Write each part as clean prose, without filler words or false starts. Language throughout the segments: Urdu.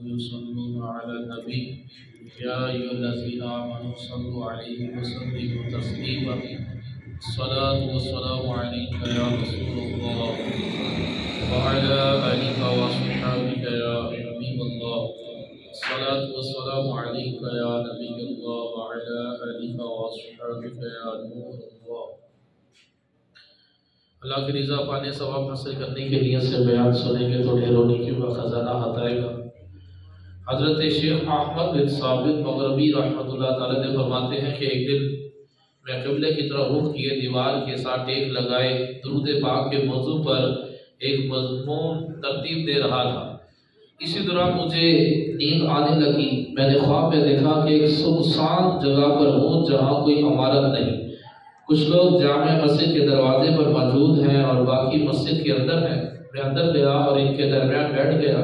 يصلون على النبي يا أيها الذين آمنوا صلوا عليه وسلموا تسليما الصلاة والسلام عليك يا رسول الله وعلى آلك وصحبك يا حبيب الله الصلاة والسلام عليك يا نبي الله وعلى آلك وصحبك يا نور الله۔ اللہ کی رضا پانے ثواب حاصل کرنے کے لیے سے بیان سنیں گے تو ڈھیروں نیکیوں کا خزانہ ہتائے گا۔ حضرت شیخ احمد بن ثابت مغربی رحمۃ اللہ تعالی نے فرماتے ہیں کہ ایک دن میں قبلے کی طرف رخ کیے دیوار کے ساتھ ٹیک لگائے درود پاک کے موضوع پر ایک مضمون ترتیب دے رہا تھا۔ اسی دوران مجھے نیند آنے لگی۔ میں نے خواب میں دیکھا کہ ایک سنسان جگہ پر ہوں جہاں کوئی عمارت نہیں۔ کچھ لوگ جامع مسجد کے دروازے پر موجود ہیں اور باقی مسجد کے اندر ہیں۔ میں اندر گیا اور ان کے درمیان بیٹھ گیا۔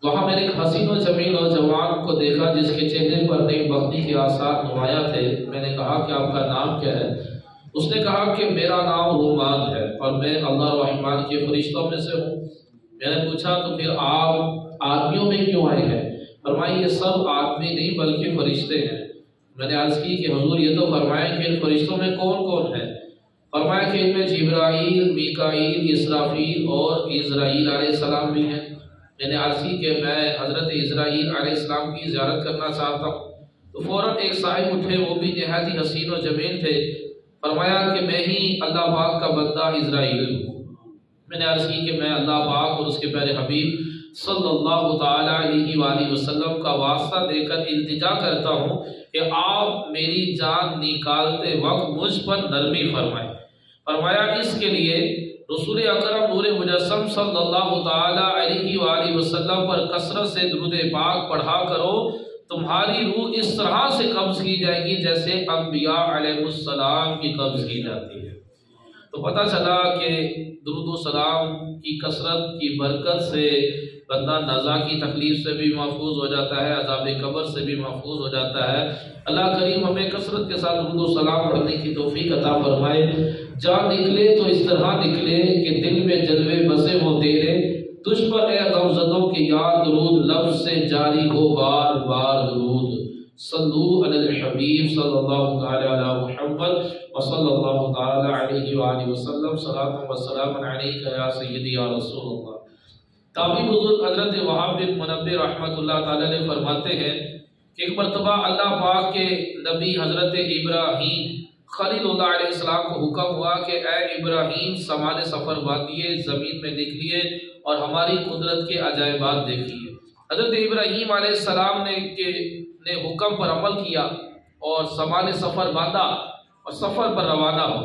وہاں میں نے ایک حسین و جمیل نوجوان کو دیکھا جس کے چہرے پر نیک بختی کے آثار نمایاں تھے۔ میں نے کہا کہ آپ کا نام کیا ہے؟ اس نے کہا کہ میرا نام رومان ہے اور میں اللہ الرحمن کے فرشتوں میں سے ہوں۔ میں نے پوچھا تو پھر آپ آدمیوں میں کیوں آئے ہیں؟ فرمایا یہ سب آدمی نہیں بلکہ فرشتے ہیں۔ میں نے عرض کی کہ حضور یہ تو فرمائیں کہ ان فرشتوں میں کون کون ہے؟ فرمایا کہ ان میں جبرائیل، میکائیل، اسرافیل اور اسرائیل علیہ السلام بھی ہیں۔ میں نے عرض کی کہ میں حضرت اسرائیل علیہ السلام کی زیارت کرنا چاہتا ہوں۔ تو فوراً ایک صاحب اٹھے، وہ بھی نہایت ہی حسین و جمیل تھے۔ فرمایا کہ میں ہی اللہ پاک کا بندہ اسرائیل ہوں۔ میں نے عرض کی کہ میں اللہ پاک اور اس کے پیارے حبیب صلی اللہ تعالیٰ علیہ وآلہ وسلم کا واسطہ دے کر التجا کرتا ہوں کہ آپ میری جان نکالتے وقت مجھ پر نرمی فرمائیں۔ فرمایا اس کے لیے رسول اکرم نور مجسم صلی اللہ تعالیٰ علیہ وآلہ وسلم پر کثرت سے درود پاک پڑھا کرو، تمہاری روح اس طرح سے قبض کی جائے گی جیسے انبیاء علیہ السلام کی قبض کی جاتی ہے۔ تو پتہ چلا کہ درود و سلام کی کثرت کی برکت سے بندہ نزا کی تکلیف سے بھی محفوظ ہو جاتا ہے، عذاب قبر سے بھی محفوظ ہو جاتا ہے۔ اللہ کریم ہمیں کثرت کے ساتھ درود و سلام پڑھنے کی توفیق عطا فرمائے۔ جان نکلے تو اس طرح نکلے کہ دل میں جلوے بسے ہوں تیرے، تجھ پر اے غمزدوں کی یاد درود لفظ سے جاری ہو بار بار درود۔ صلو علی الحبیب صلی اللہ تعالی علی محمد وصلی اللہ تعالی علیہ وآلہ وسلم صلاۃ و سلام علیک یا سیدی یا رسول اللہ۔ تابعی بزرگ حضرت وہاب بن منبہ رحمۃ اللہ تعالی نے فرماتے ہیں کہ ایک مرتبہ اللہ پاک کے نبی حضرت ابراہیم خلیل اللہ علیہ السلام کو حکم ہوا کہ اے ابراہیم سامان سفر باندھیے، زمین میں نکلیے اور ہماری قدرت کے عجائبات دیکھیے۔ حضرت ابراہیم علیہ السلام نے حکم پر عمل کیا اور سامان سفر باندھا اور سفر پر روانہ ہو۔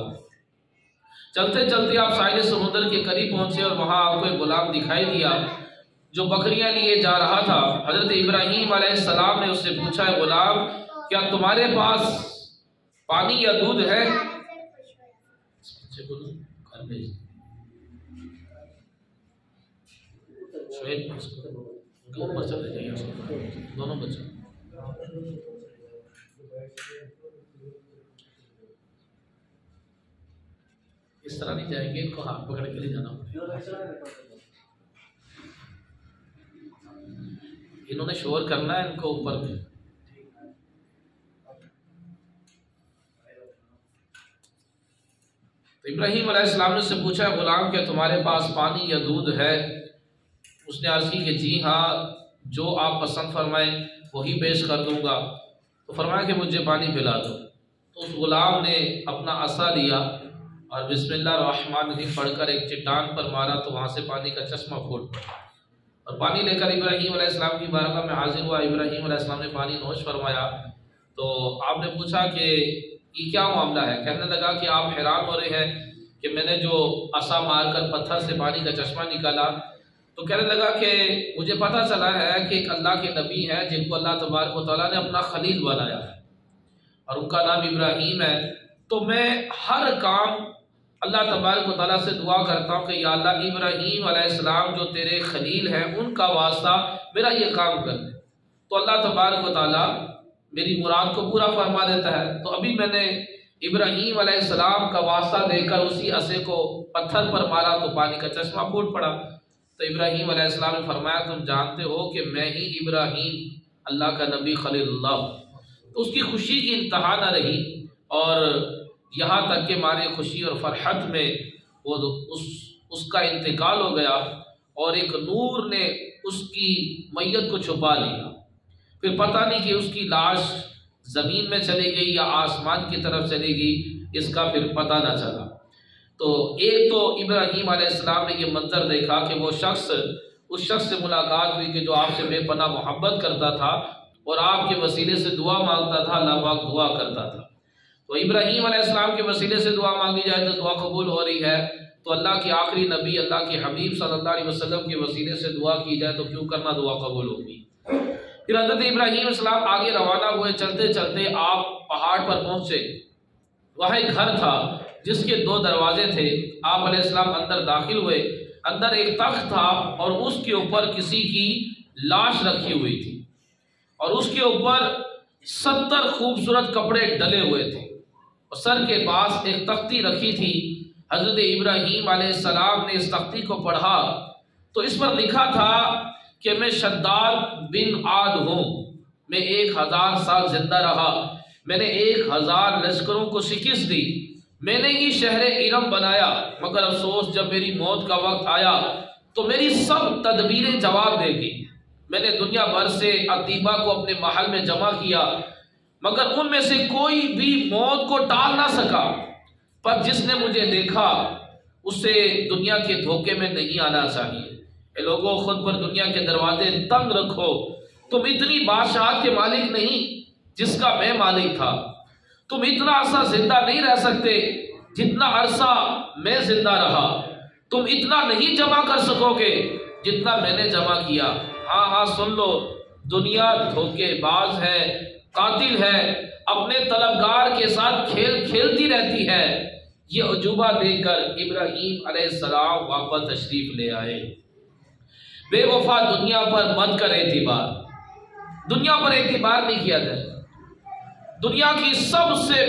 چلتے چلتے آپ ساحل سمندر کے قریب پہنچے اور وہاں آپ کو ایک غلام دکھائی دیا جو بکریاں لیے جا رہا تھا۔ حضرت ابراہیم علیہ السلام نے اس سے پوچھا، اے غلام کیا تمہارے پاس پانی یا دودھ ہے؟ دونوں بچے اس طرح نہیں جائیں گے، ان کو ہاتھ پکڑ کے لے جانا پڑے۔ انہوں نے شور کرنا ہے، ان کو اوپر میں۔ تو ابراہیم علیہ السلام نے اس سے پوچھا، غلام کیا تمہارے پاس پانی یا دودھ ہے؟ اس نے عرض کی کہ جی ہاں، جو آپ پسند فرمائیں وہی پیش کر دوں گا۔ تو فرمایا کہ مجھے پانی پلا دو۔ تو اس غلام نے اپنا عصا لیا اور بسم اللہ الرحمن الرحیم پڑھ کر ایک چٹان پر مارا تو وہاں سے پانی کا چشمہ پھوٹ پڑا اور پانی لے کر ابراہیم علیہ السلام کی بارگاہ میں حاضر ہوا۔ ابراہیم علیہ السلام نے پانی نوش فرمایا تو آپ نے پوچھا کہ یہ کیا معاملہ ہے؟ کہنے لگا کہ آپ حیران ہو رہے ہیں کہ میں نے جو عصا مار کر پتھر سے پانی کا چشمہ نکالا، تو کہنے لگا کہ مجھے پتہ چلا ہے کہ ایک اللہ کے نبی ہیں جن کو اللہ تبارک و تعالیٰ نے اپنا خلیل بنایا ہے اور ان کا نام ابراہیم ہے، تو میں ہر کام اللہ تبارک و تعالیٰ سے دعا کرتا ہوں کہ یا اللہ ابراہیم علیہ السلام جو تیرے خلیل ہیں ان کا واسطہ میرا یہ کام کر دے، تو اللہ تبارک و تعالیٰ میری مراد کو پورا فرما دیتا ہے۔ تو ابھی میں نے ابراہیم علیہ السلام کا واسطہ دے کر اسی عصے کو پتھر پر مارا تو پانی کا چشمہ پھوٹ پڑا۔ تو ابراہیم علیہ السلام نے فرمایا تم جانتے ہو کہ میں ہی ابراہیم اللہ کا نبی خلیل اللہ ہوں۔ تو اس کی خوشی کی انتہا نہ رہی، اور یہاں تک کہ مارے خوشی اور فرحت میں وہ اس کا انتقال ہو گیا، اور ایک نور نے اس کی میت کو چھپا لیا۔ پھر پتہ نہیں کہ اس کی لاش زمین میں چلی گئی یا آسمان کی طرف چلی گئی، اس کا پھر پتہ نہ چلا۔ تو ایک تو ابراہیم علیہ السلام نے یہ منظر دیکھا کہ وہ شخص، اس شخص سے ملاقات ہوئی کہ جو آپ سے بے پناہ محبت کرتا تھا اور آپ کے وسیلے سے دعا مانگتا تھا، اللہ پاک دعا کرتا تھا۔ تو ابراہیم علیہ السلام کے وسیلے سے دعا مانگی جائے تو دعا قبول ہو رہی ہے، تو اللہ کے آخری نبی اللہ کے حبیب صلی اللہ علیہ وسلم کے وسیلے سے دعا کی جائے تو کیوں کرنا دعا قبول ہوگی۔ پھر حضرت ابراہیم علیہ السلام آگے روانہ ہوئے، چلتے چلتے آپ پہاڑ پر پہنچے۔ وہاں ایک گھر تھا جس کے 2 دروازے تھے۔ آپ علیہ السلام اندر داخل ہوئے، اندر ایک تخت تھا اور اس کے اوپر کسی کی لاش رکھی ہوئی تھی، اور اس کے اوپر 70 خوبصورت کپڑے ڈلے ہوئے تھے، اور سر کے پاس ایک تختی رکھی تھی۔ حضرت ابراہیم علیہ السلام نے اس تختی کو پڑھا تو اس پر لکھا تھا کہ میں شداد بن عاد ہوں، میں 1000 سال زندہ رہا، میں نے 1000 لشکروں کو شکست دی، میں نے ہی شہر ارم بنایا، مگر افسوس جب میری موت کا وقت آیا تو میری سب تدبیریں جواب دے گی۔ میں نے دنیا بھر سے اطیبہ کو اپنے محل میں جمع کیا، مگر ان میں سے کوئی بھی موت کو ٹال نہ سکا، پر جس نے مجھے دیکھا اسے دنیا کے دھوکے میں نہیں آنا چاہیے۔ اے لوگوں، خود پر دنیا کے دروازے تنگ رکھو، تم اتنی بادشاہت کے مالک نہیں جس کا میں مالک تھا، تم اتنا عرصہ زندہ نہیں رہ سکتے جتنا عرصہ میں زندہ رہا، تم اتنا نہیں جمع کر سکو گے جتنا میں نے جمع کیا۔ ہاں سن لو، دنیا دھوکے باز ہے، قاتل ہے، اپنے طلبگار کے ساتھ کھیل کھیلتی رہتی ہے۔ یہ عجوبہ دیکھ کر ابراہیم علیہ السلام واپس تشریف لے آئے۔ بے وفا دنیا پر مت کر اعتبار، دنیا پر اعتبار نہیں کیا جائے۔ دنیا کی سب سے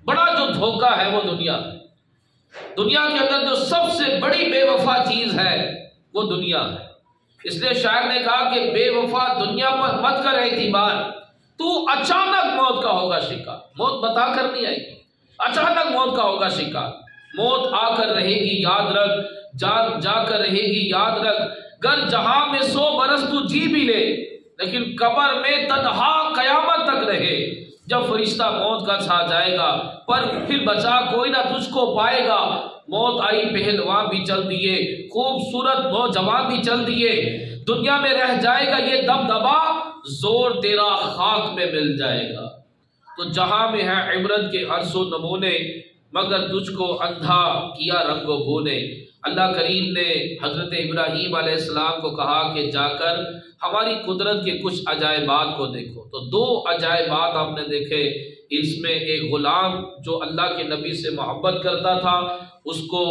بڑا جو دھوکہ ہے وہ دنیا ہے۔ دنیا کے اندر جو سب سے بڑی بے وفا چیز ہے وہ دنیا ہے۔ اس لیے شاعر نے کہا کہ بے وفا دنیا پر مت کر اعتبار، تو اچانک موت کا ہوگا شکار۔ موت بتا کر نہیں آئے گی، اچانک موت کا ہوگا شکار۔ موت آ کر رہے گی یاد رکھ، جا کر رہے گی یاد رکھ، گر جہاں میں 100 برس تو جی بھی لے، لیکن قبر میں تنہا قیامت تک رہے۔ جب فرشتہ موت کا چھا جائے گا، پر پھر بچا کوئی نہ تجھ کو پائے گا۔ موت آئی پہلوان بھی چل دیے، خوبصورت نوجوان بھی چل دیے، دنیا میں رہ جائے گا یہ دبدبا، زور تیرا خاک میں مل جائے گا۔ تو جہاں میں ہے عبرت کے ہر سو نمونے، مگر تجھ کو اندھا کیا رنگ و بونے۔ اللہ کریم نے حضرت ابراہیم علیہ السلام کو کہا کہ جا کر ہماری قدرت کے کچھ عجائبات کو دیکھو۔ تو 2 عجائبات آپ نے دیکھے۔ اس میں ایک غلام جو اللہ کے نبی سے محبت کرتا تھا، اس کو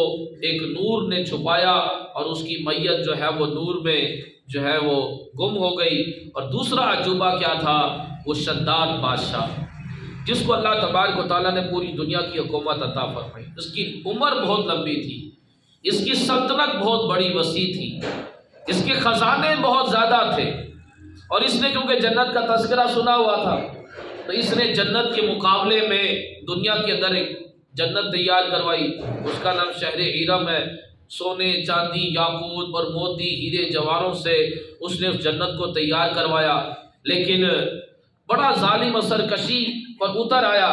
ایک نور نے چھپایا اور اس کی میت جو ہے وہ نور میں جو ہے وہ گم ہو گئی۔ اور دوسرا عجوبہ کیا تھا؟ وہ شداد بادشاہ، جس کو اللہ تبارک و تعالیٰ نے پوری دنیا کی حکومت عطا فرمائی۔ اس کی عمر بہت لمبی تھی، اس کی سلطنت بہت بڑی وسیع تھی، اس کے خزانے بہت زیادہ تھے، اور اس نے کیونکہ جنت کا تذکرہ سنا ہوا تھا تو اس نے جنت کے مقابلے میں دنیا کے اندر ایک جنت تیار کروائی۔ اس کا نام شہر ارم ہے۔ سونے، چاندی، یاقوت اور موتی، ہیرے جواہروں سے اس نے اس جنت کو تیار کروایا، لیکن بڑا ظالم اور سرکشی پر اتر آیا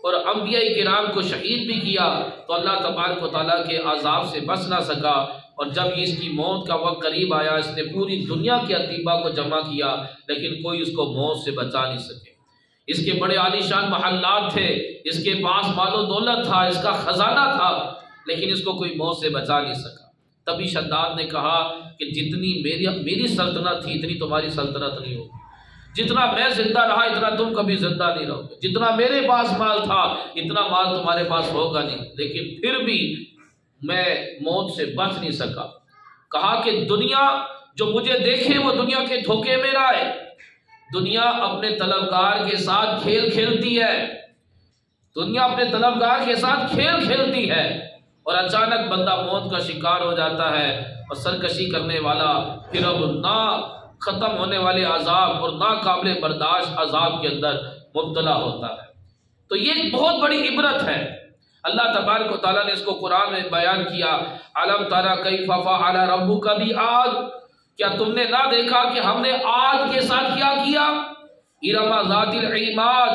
اور انبیاء کرام کو شہید بھی کیا، تو اللہ تبارک و تعالیٰ کے عذاب سے بچ نہ سکا۔ اور جب اس کی موت کا وقت قریب آیا، اس نے پوری دنیا کے اطباء کو جمع کیا، لیکن کوئی اس کو موت سے بچا نہیں سکے۔ اس کے بڑے عالیشان محلات تھے، اس کے پاس مال و دولت تھا، اس کا خزانہ تھا، لیکن اس کو کوئی موت سے بچا نہیں سکا۔ تبھی شداد نے کہا کہ جتنی میری سلطنت تھی اتنی تمہاری سلطنت نہیں ہوگی، جتنا میں زندہ رہا اتنا تم کبھی زندہ نہیں رہو گے، جتنا میرے پاس مال تھا اتنا مال تمہارے پاس ہوگا نہیں، لیکن پھر بھی میں موت سے بچ نہیں سکا۔ کہا کہ دنیا جو مجھے دیکھے وہ دنیا کے دھوکے میں رہے، دنیا اپنے طلبگار کے ساتھ کھیل کھیلتی ہے، دنیا اپنے طلبگار کے ساتھ کھیل کھیلتی ہے، اور اچانک بندہ موت کا شکار ہو جاتا ہے اور سرکشی کرنے والا پھر اب نہ ختم ہونے والے عذاب اور ناقابل برداشت عذاب کے اندر مبتلا ہوتا ہے۔ تو یہ ایک بہت بڑی عبرت ہے۔ اللہ تبارک و تعالیٰ نے اس کو قرآن میں بیان کیا، علم تری کیف فعل ربک بعاد، کیا تم نے نہ دیکھا کہ ہم نے عاد کے ساتھ کیا کیا؟ ارم ذات العماد،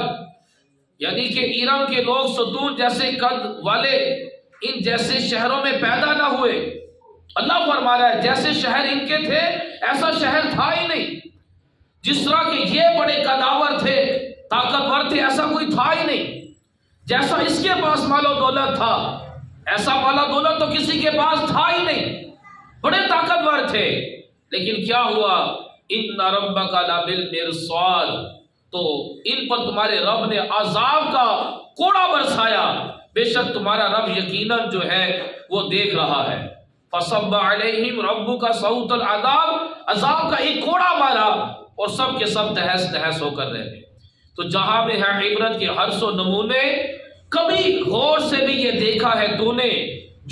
یعنی کہ ارم کے لوگ ستون جیسے قد والے ان جیسے شہروں میں پیدا نہ ہوئے۔ اللہ فرما رہا ہے جیسے شہر ان کے تھے ایسا شہر تھا ہی نہیں، جس طرح کہ یہ بڑے قداور تھے، طاقتور تھے، ایسا کوئی تھا ہی نہیں۔ جیسا اس کے پاس مال و دولت تھا ایسا مال و دولت تو کسی کے پاس تھا ہی نہیں، بڑے طاقتور تھے، لیکن کیا ہوا؟ ان ربک لبالمرصاد، تو ان پر تمہارے رب نے عذاب کا کوڑا برسایا، بے شک تمہارا رب یقیناً جو ہے وہ دیکھ رہا ہے۔ فصب علیہم ربک صوت العذاب، عذاب کا ایک کوڑا مارا اور سب کے سب تہس نہس ہو کر رہے۔ تو جہاں میں ہے عبرت کے ہر سو نمونے، کبھی غور سے بھی یہ دیکھا ہے تو نے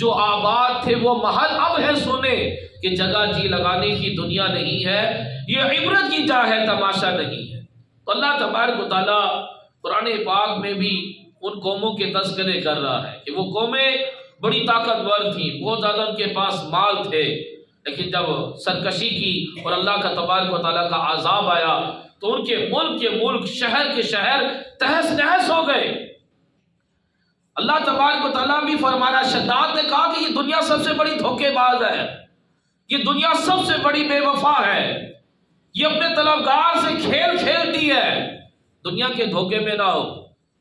جو آباد تھے وہ محل اب ہے سونے، کہ جگہ جی لگانے کی دنیا نہیں ہے، یہ عبرت کی جا ہے، تماشا نہیں ہے۔ تو اللہ تبارک و تعالیٰ قرآن پاک میں بھی ان قوموں کے تذکرے کر رہا ہے کہ وہ قومیں بڑی طاقتور تھیں، بہت زیادہ ان کے پاس مال تھے، لیکن جب سرکشی کی اور اللہ کا تبارک و تعالیٰ کا عذاب آیا تو ان کے ملک شہر کے شہر تہس نہس ہو گئے۔ اللہ تبارک و تعالیٰ بھی فرمانا شداد نے کہا کہ یہ دنیا سب سے بڑی دھوکے باز ہے، یہ دنیا سب سے بڑی بے وفا ہے، یہ اپنے طلبگار سے کھیل کھیلتی ہے، دنیا کے دھوکے میں نہ ہو۔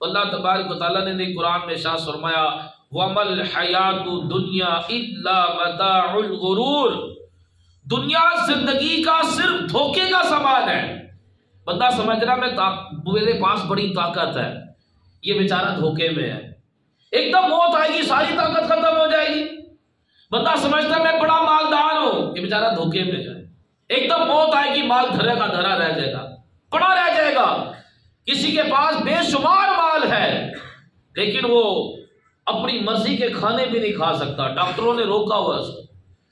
اللہ تبارک و تعالیٰ نے قرآن میں ارشاد فرمایا وَمَا الْحَيَاةُ الدُّنْيَا إِلَّا مَتَاعُ الْغُرُورِ، دنیا زندگی کا صرف دھوکے کا سامان ہے۔ بندہ سمجھ رہا میرے پاس بڑی طاقت ہے، یہ بیچارہ دھوکے میں ہے، ایک دم موت آئے گی ساری طاقت ختم ہو جائے گی۔ بندہ سمجھتا ہے میں بڑا مالدار ہوں، یہ بیچارہ دھوکے میں ہے، ایک دم موت آئے گی مال دھرے کا دھرا رہ جائے گا، پڑا رہ جائے گا۔ کسی کے پاس بے شمار مال ہے لیکن وہ اپنی مرضی کے کھانے بھی نہیں کھا سکتا، ڈاکٹروں نے روکا ہوا اس کو،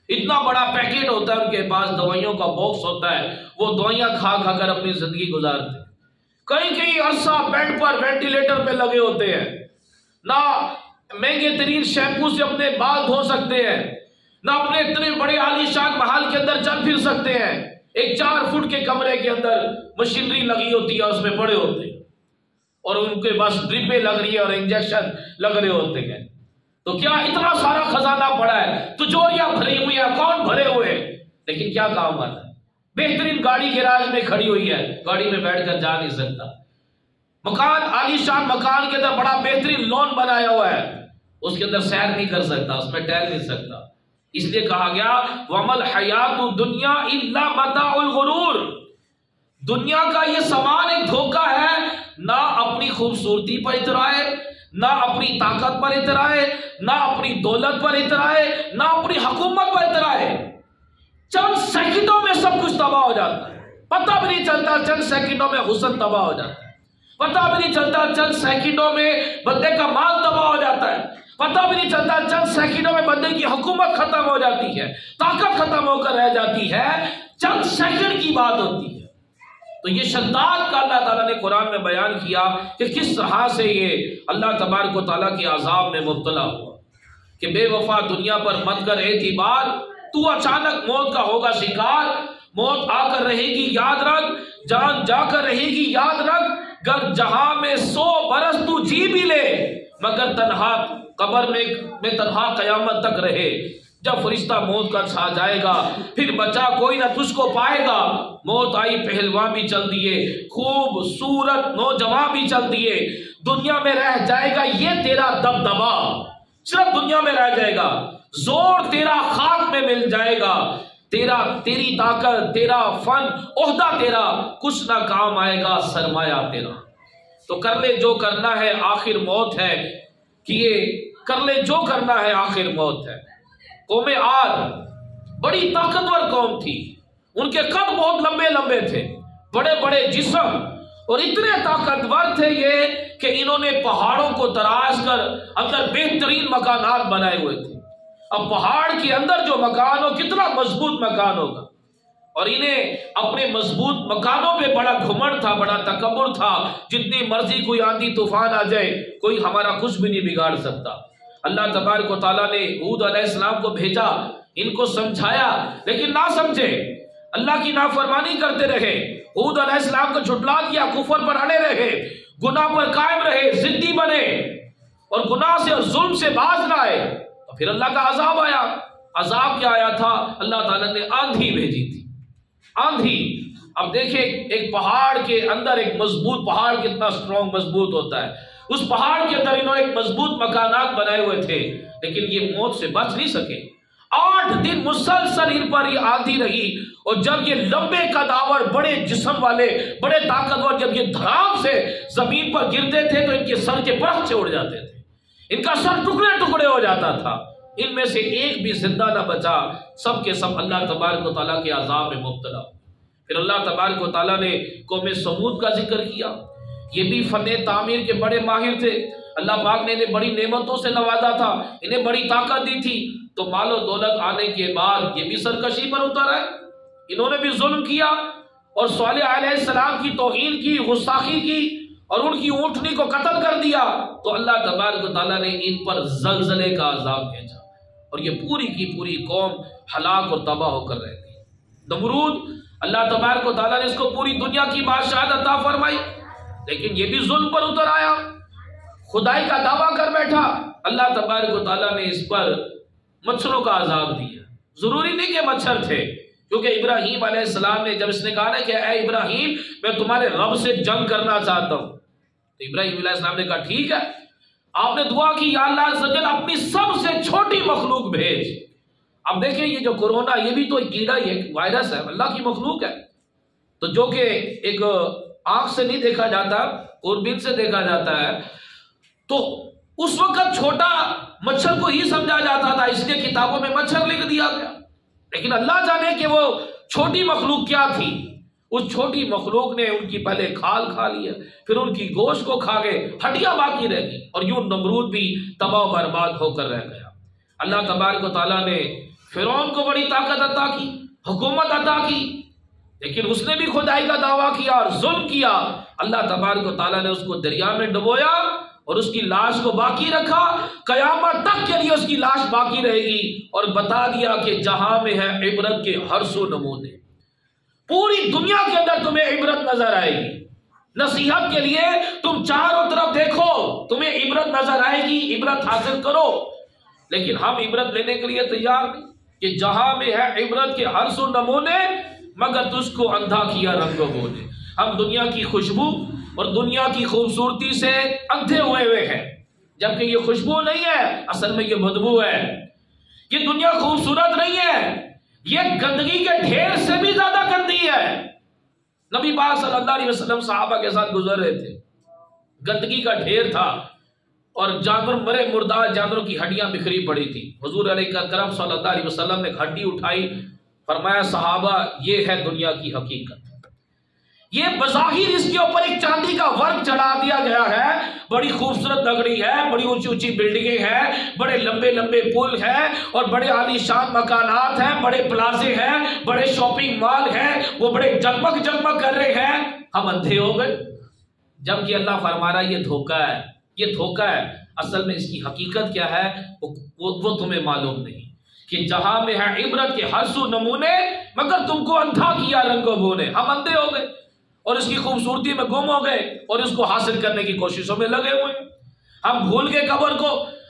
اتنا بڑا پیکٹ ہوتا ہے ان کے پاس، دوائیوں کا باکس ہوتا ہے، وہ دوائیاں کھا کھا کر اپنی زندگی گزارتے، کئی عرصہ بیڈ پر وینٹیلیٹر پہ لگے ہوتے ہیں، نہ مہنگے ترین شیمپو سے اپنے بال دھو سکتے ہیں، نہ اپنے اتنے بڑے عالیشان محل کے اندر چل پھر سکتے ہیں، ایک 4 فٹ کے کمرے کے اندر مشینری لگی ہوتی ہے، اس میں پڑے ہوتے ہیں اور ان کے پاس ڈرپیں لگ رہی ہے اور انجیکشن لگ رہے ہوتے ہیں۔ تو کیا اتنا سارا خزانہ پڑا ہے، تجوریاں بھری ہوئی ہیں، اکاؤنٹ بھرے ہوئے، لیکن کیا کام آتا ہے؟ بہترین گاڑی گیراج میں کھڑی ہوئی ہے، گاڑی میں بیٹھ کر جا نہیں سکتا، مکان عالیشان مکان کے اندر بڑا بہترین لون بنایا ہوا ہے، اس کے اندر سیر نہیں کر سکتا، اس میں ٹہل نہیں سکتا۔ اس لیے کہا گیا وَمَا الْحَيَاةُ الدُّنْيَا إِلَّا مَتَاعُ الْغُرُورِ، دنیا کا یہ سامان ایک دھوکہ ہے، نہ اپنی خوبصورتی پر اترائے، نہ اپنی طاقت پر اترائے، نہ اپنی دولت پر اترائے، نہ اپنی حکومت پر اترائے، چند سیکنڈوں میں سب کچھ تباہ ہو جاتا ہے، پتہ بھی نہیں چلتا چند سیکنڈوں میں حسن تباہ ہو جاتا ہے، پتہ بھی نہیں چلتا چند سیکنڈوں میں بندے کا مال تباہ ہو جاتا ہے، پتہ بھی نہیں چلتا چند سیکنڈوں میں بندے کی حکومت ختم ہو جاتی ہے، طاقت ختم ہو کر رہ جاتی ہے، چند سیکنڈ کی بات ہوتی ہے۔ تو یہ شداد کا اللہ تعالیٰ نے قرآن میں بیان کیا کہ کس طرح سے یہ اللہ تبارک و تعالیٰ کے عذاب میں مبتلا ہوا، کہ بے وفا دنیا پر مت کر اعتبار، تو اچانک موت کا ہوگا شکار، موت آ کر رہے گی یاد رکھ، جان جا کر رہے گی یاد رکھ، گر جہاں میں 100 برس تو جی بھی لے مگر تنہا قبر میں تنہا قیامت تک رہے، جب فرشتہ موت کا چھا جائے گا پھر بچا کوئی نہ تجھ کو پائے گا، موت آئی پہلوان بھی چل دیے، خوبصورت نوجوان بھی چل دیے، دنیا میں رہ جائے گا یہ تیرا دبدبا، صرف دنیا میں رہ جائے گا، زور تیرا خاک میں مل جائے گا، تیری طاقت، تیرا فن، عہدہ تیرا کچھ نہ کام آئے گا، سرمایہ تیرا۔ تو کر لے جو کرنا ہے آخر موت ہے، کہ یہ کر لے جو کرنا ہے آخر موت ہے۔ قوم عاد بڑی طاقتور قوم تھی، ان کے قد بہت لمبے لمبے تھے، بڑے بڑے جسم، اور اتنے طاقتور تھے یہ کہ انہوں نے پہاڑوں کو تراش کر اندر بہترین مکانات بنائے ہوئے تھے، اب پہاڑ کے اندر جو مکان ہو کتنا مضبوط مکان ہوگا، اور انہیں اپنے مضبوط مکانوں پہ بڑا گھمنڈ تھا، بڑا تکبر تھا، جتنی مرضی کوئی آندھی طوفان آ جائے کوئی ہمارا کچھ بھی نہیں بگاڑ سکتا۔ اللہ تبارک و تعالیٰ نے ہود علیہ السلام کو بھیجا، ان کو سمجھایا لیکن نہ سمجھے، اللہ کی نافرمانی کرتے رہے، ہود علیہ السلام کو جھٹلا دیا، کفر پر اڑے رہے، گناہ پر قائم رہے، ضدی بنے اور گناہ سے اور ظلم سے باز نہ آئے، تو پھر اللہ کا عذاب آیا۔ عذاب کیا آیا تھا؟ اللہ تعالیٰ نے آندھی بھیجی تھی، آندھی۔ اب دیکھیں ایک پہاڑ کے اندر ایک مضبوط پہاڑ کتنا سٹرونگ مضبوط ہوتا ہے، اس پہاڑ کے اندر انہوں نے ایک مضبوط مکانات بنائے ہوئے تھے، لیکن یہ موت سے بچ نہیں سکے۔ 8 دن مسلسل ان پر یہ آندھی رہی، اور جب یہ لمبے قداور بڑے جسم والے بڑے طاقتور جب یہ دھڑام سے زمین پر گرتے تھے تو ان کے سر کے برف سے اڑ جاتے تھے، ان کا سر ٹکڑے ٹکڑے ہو جاتا تھا، ان میں سے ایک بھی زندہ نہ بچا، سب کے سب اللہ تبارک و تعالیٰ کے عذاب میں مبتلا۔ پھر اللہ تبارک و تعالیٰ نے قوم سمود کا ذکر کیا، یہ بھی فن تعمیر کے بڑے ماہر تھے، اللہ پاک نے انہیں بڑی نعمتوں سے نوازا تھا، انہیں بڑی طاقت دی تھی، تو مال و دولت آنے کے بعد یہ بھی سرکشی پر اتر آئے، انہوں نے بھی ظلم کیا اور صالح علیہ السلام کی توہین کی، گستاخی کی اور ان کی اونٹنی کو قتل کر دیا، تو اللہ تبارک و تعالیٰ نے ان پر زلزلے کا عذاب بھیجا اور یہ پوری کی پوری قوم ہلاک اور تباہ ہو کر رہ گئی۔ نمرود، اللہ تبارک و تعالیٰ نے اس کو پوری دنیا کی بادشاہت عطا فرمائی، لیکن یہ بھی ظلم پر اتر آیا، خدائی کا دعویٰ کر بیٹھا، اللہ تبارک و تعالیٰ نے اس پر مچھروں کا عذاب دیا۔ ضروری نہیں کہ مچھر تھے، کیونکہ ابراہیم علیہ السلام نے جب اس نے کہا نا کہ اے ابراہیم میں تمہارے رب سے جنگ کرنا چاہتا ہوں، تو ابراہیم علیہ السلام نے کہا ٹھیک ہے، آپ نے دعا کی یا اللہ عز و جل اپنی سب سے چھوٹی مخلوق بھیج۔ اب دیکھیں یہ جو کورونا یہ بھی تو ایک کیڑا، یہ وائرس ہے، اللہ کی مخلوق ہے، تو جو کہ ایک آنکھ سے نہیں دیکھا جاتا، اوربین سے دیکھا جاتا ہے، تو اس وقت چھوٹا مچھر کو ہی سمجھا جاتا تھا، اس لیے کتابوں میں مچھر لکھ دیا گیا، لیکن اللہ جانے کہ وہ چھوٹی مخلوق کیا تھی۔ اس چھوٹی مخلوق نے ان کی پہلے کھال کھا لیا، پھر ان کی گوشت کو کھا گئے، ہڈیاں باقی رہ گئی، اور یوں نمرود بھی تباہ و برباد ہو کر رہ گیا۔ اللہ تبارک و تعالیٰ نے فرعون کو بڑی طاقت عطا کی، حکومت عطا کی، لیکن اس نے بھی خدائی کا دعویٰ کیا اور ظلم کیا۔ اللہ تبارک و تعالیٰ نے اس کو دریا میں ڈبویا اور اس کی لاش کو باقی رکھا، قیامت تک کے لیے اس کی لاش باقی رہے گی، اور بتا دیا کہ جہاں میں ہے عبرت کے ہر سو نمونے، پوری دنیا کے اندر تمہیں عبرت نظر آئے گی، نصیحت کے لیے تم چاروں طرف دیکھو، تمہیں عبرت نظر آئے گی، عبرت حاصل کرو، لیکن ہم عبرت لینے کے لیے تیار نہیں، کہ جہاں میں ہے عبرت کے ہر سو نمونے مگر تجھ کو اندھا کیا رنگ و بونے۔ ہم دنیا کی خوشبو اور دنیا کی خوبصورتی سے اندھے ہوئے ہیں، جبکہ یہ خوشبو نہیں ہے، اصل میں یہ بدبو ہے۔ یہ دنیا خوبصورت نہیں ہے، یہ گندگی کے ڈھیر سے بھی زیادہ گندی ہے۔ نبی پاک صلی اللہ علیہ وسلم صحابہ کے ساتھ گزر رہے تھے، گندگی کا ڈھیر تھا اور جانور مرے مردار جانوروں کی ہڈیاں بکھری پڑی تھی۔ حضور علیہ کرم صلی اللہ علیہ وسلم نے ہڈی اٹھائی، فرمایا صحابہ یہ ہے دنیا کی حقیقت، یہ بظاہر اس کے اوپر ایک چاندی کا ورق چڑھا دیا گیا ہے، بڑی خوبصورت نگری ہے، بڑی اونچی اونچی بلڈنگیں ہیں، بڑے لمبے لمبے پل ہیں اور بڑے عالی شان مکانات ہیں، بڑے پلازے ہیں، بڑے شاپنگ مال ہیں، وہ بڑے جگمگ جگمگ کر رہے ہیں، ہم اندھے ہو گئے۔ جبکہ اللہ فرما رہا ہے یہ دھوکہ ہے، یہ دھوکہ ہے، اصل میں اس کی حقیقت کیا ہے وہ تمہیں معلوم نہیں، کہ جہاں میں ہے عبرت کے ہر سو نمونے مگر تم کو اندھا کیا رنگ و بونے۔ ہم اندھے ہو گئے اور اس کی خوبصورتی میں گم ہو گئے اور اس کو حاصل کرنے کی کوششوں میں لگے ہوئے ہیں۔ ہم بھول گئے قبر کو،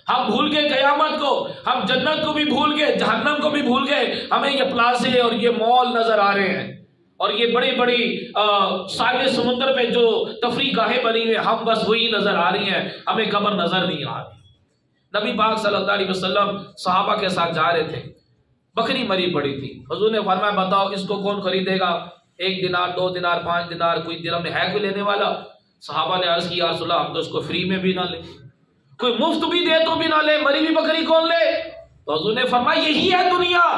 ہم بھول گئے قیامت کو، ہم جنت کو بھی بھول گئے، جہنم کو بھی بھول گئے، ہمیں یہ پلازے اور یہ مال نظر آ رہے ہیں اور یہ بڑی بڑی ساحل سمندر پہ جو تفریح گاہیں بنی ہوئی ہیں، ہم بس وہی نظر آ رہی ہیں، ہمیں قبر نظر نہیں آ رہی۔ نبی پاک صلی اللہ علیہ وسلم صحابہ کے ساتھ جا رہے تھے، بکری مری پڑی تھی، حضور نے فرمایا بتاؤ اس کو کون خریدے گا؟ 1 دینار 2 دینار 5 دینار، کوئی درہم ہے کوئی لینے والا؟ صحابہ نے عرض کی یا رسول اللہ ہم تو اس کو فری میں بھی نہ لیں، کوئی مفت بھی دے تو بھی نہ لے، مری ہوئی بکری کون لے؟ تو حضور نے فرمایا یہی ہے دنیا،